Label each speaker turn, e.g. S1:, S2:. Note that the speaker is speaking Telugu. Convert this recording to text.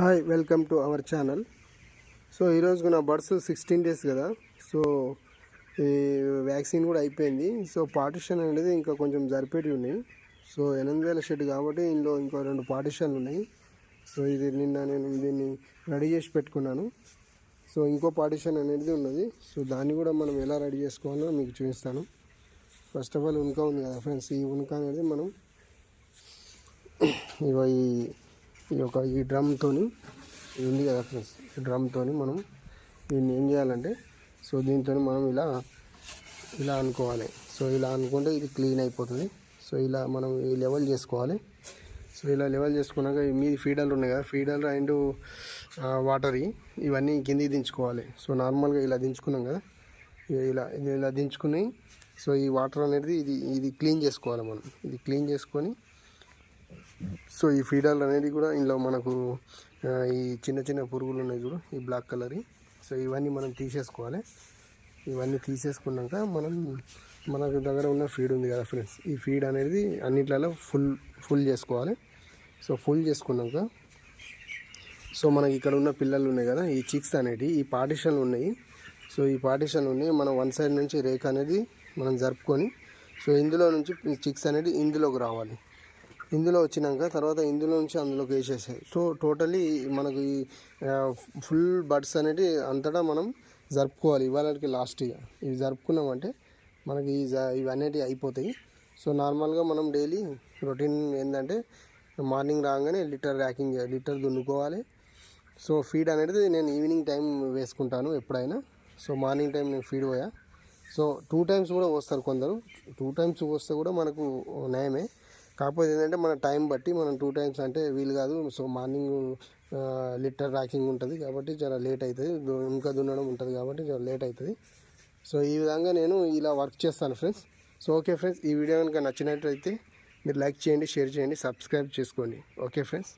S1: Hi welcome to our channel. So ఈరోజు నా బర్డ్స్ 16 డేస్ కదా. సో ఈ వ్యాక్సిన్ కూడా అయిపోయింది. సో పార్టిషన్ అనేది ఇంకా కొంచెం జరిపేటివి ఉన్నాయి. సో 8000 షెడ్ కాబట్టి ఇందులో ఇంకో 2 పార్టిషన్లు ఉన్నాయి. సో ఇది నిన్న నేను దీన్ని రెడీ చేసి పెట్టుకున్నాను. సో ఇంకో పార్టిషన్ అనేది ఉన్నది. సో దాన్ని కూడా మనం ఎలా రెడీ చేసుకోవాలో మీకు చూపిస్తాను. ఫస్ట్ ఆఫ్ ఆల్ ఉనక ఉంది కదా ఫ్రెండ్స్, ఈ ఉనక అనేది మనం ఈ డ్రమ్తో ఉంది కదా ఫ్రెండ్స్, ఈ డ్రమ్తో మనం దీన్ని ఏం చేయాలంటే, సో దీంతో మనం ఇలా అనుకోవాలి. సో ఇలా అనుకుంటే ఇది క్లీన్ అయిపోతుంది. సో ఇలా మనం ఈ లెవెల్ చేసుకోవాలి. సో ఇలా లెవెల్ చేసుకున్నాక మీది ఫీడర్లు ఉన్నాయి కదా, ఫీడర్ అండ్ వాటర్ ఇవన్నీ కిందికి దించుకోవాలి. సో నార్మల్గా ఇలా దించుకున్నాం కదా, ఇలా దించుకుని సో ఈ వాటర్ అనేది ఇది క్లీన్ చేసుకోవాలి మనం. ఇది క్లీన్ చేసుకొని సో ఈ ఫీడర్లు అనేది కూడా ఇందులో మనకు ఈ చిన్న చిన్న పురుగులు ఉన్నాయి చూడు, ఈ బ్లాక్ కలర్. సో ఇవన్నీ మనం తీసేసుకోవాలి. ఇవన్నీ తీసేసుకున్నాక మనకు దగ్గర ఉన్న ఫీడ్ ఉంది కదా ఫ్రెండ్స్, ఈ ఫీడ్ అనేది అన్నిట్లలో ఫుల్ చేసుకోవాలి. సో ఫుల్ చేసుకున్నాక సో మనకి ఇక్కడ ఉన్న పిల్లలు ఉన్నాయి కదా, ఈ చిక్స్ అనేవి ఈ పార్టిషన్లు ఉన్నాయి. సో ఈ పార్టిషన్లు ఉన్నాయి, మనం వన్ సైడ్ నుంచి రేక్ అనేది మనం జరుపుకొని సో ఇందులో నుంచి చిక్స్ అనేది ఇందులోకి రావాలి. ఇందులో వచ్చినాక తర్వాత ఇందులో నుంచి అందులోకి వేసేసాయి. సో టోటలీ మనకు ఈ ఫుల్ బర్డ్స్ అనేవి అంతటా మనం జరుపుకోవాలి. ఇవాళకి లాస్ట్ ఇవి జరుపుకున్నామంటే మనకి ఇవి అనేటివి అయిపోతాయి. సో నార్మల్గా మనం డైలీ రొటీన్ ఏంటంటే మార్నింగ్ రాగానే లీటర్ దున్నుకోవాలి. సో ఫీడ్ అనేది నేను ఈవినింగ్ టైం వేసుకుంటాను ఎప్పుడైనా. సో మార్నింగ్ టైం నేను ఫీడ్ పోయా. సో 2 టైమ్స్ కూడా పోస్తారు కొందరు. 2 టైమ్స్ పోస్తే కూడా మనకు నయమే. కాకపోతే ఏంటంటే మన టైం బట్టి మనం 2 టైమ్స్ అంటే వీలు కాదు. సో మార్నింగ్ లీటర్ ర్యాకింగ్ ఉంటుంది కాబట్టి చాలా లేట్ అవుతుంది, ఇంకా దున్నడం ఉంటుంది కాబట్టి చాలా లేట్ అవుతుంది. సో ఈ విధంగా నేను ఇలా వర్క్ చేస్తాను ఫ్రెండ్స్. సో ఓకే ఫ్రెండ్స్, ఈ వీడియో కనుక నచ్చినట్లయితే మీరు లైక్ చేయండి, షేర్ చేయండి, సబ్స్క్రైబ్ చేసుకోండి. Okay friends.